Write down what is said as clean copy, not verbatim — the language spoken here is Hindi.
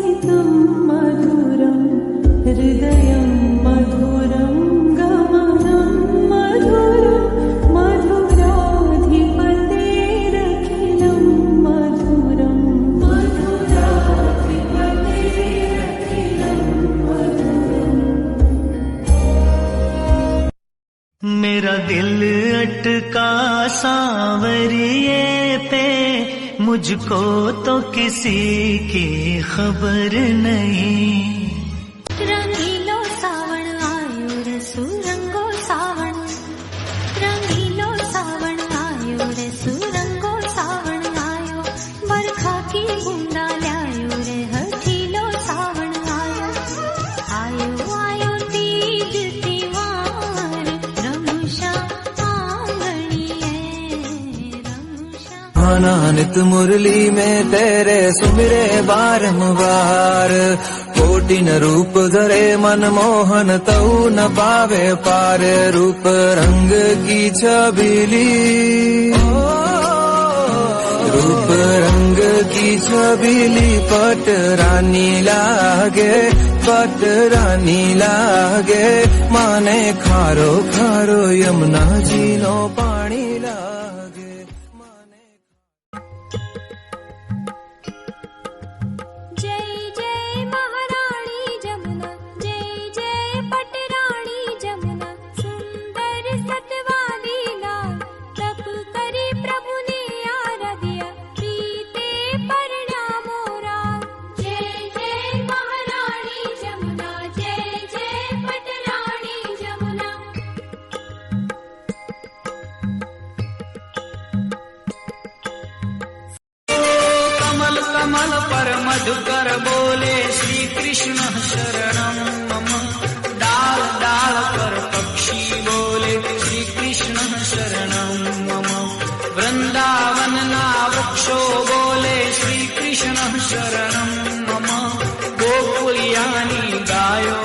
संगीतं मधुरं हृदयं मधुरं गमनं मधुरं मधुराधिपतेरखिलं मधुरं मधुराधिपतेरखिलं मधुरं। मेरा दिल अटका सांवरिए पे, मुझको तो किसी की खबर नहीं। रंगीलो सावण आयो रे सुरंगो सावण, रंगीलो सावण आयो रे सुरंगो सावण आयो, बरखा की बूंदा ल्यायो रे हठीलो सावण आयो। आयो आयो तीज तिवार रमुषा आंगणिए रमुषा। नित मुरली में तेरे सुमिरे बारंबार, कोटि न रूप धरे मनमोहन तऊ न पावे पार। रूप रंग की छबीली, रूप रंग की छबीली पट रानी लागे, पट रानी लागे। माने खारो खारो यमुना जी नो पानी लागे। जय जय महारानी जमुना, जय जय पटरानी जमुना। सुंदर सतवादी लाल तप करी प्रभु ने आराध्या, प्रीते परिणामो राम। जय जय महारानी जमुना, जय जय पटरानी जमुना। कमल कमल पर मधुकर बोले श्री कृष्ण शरणं मम। डाल डाल पर पक्षी बोले श्री कृष्ण शरणं मम। वृंदावन ना वृक्षो बोले श्री कृष्ण शरणं मम। गोकुल यानी गायो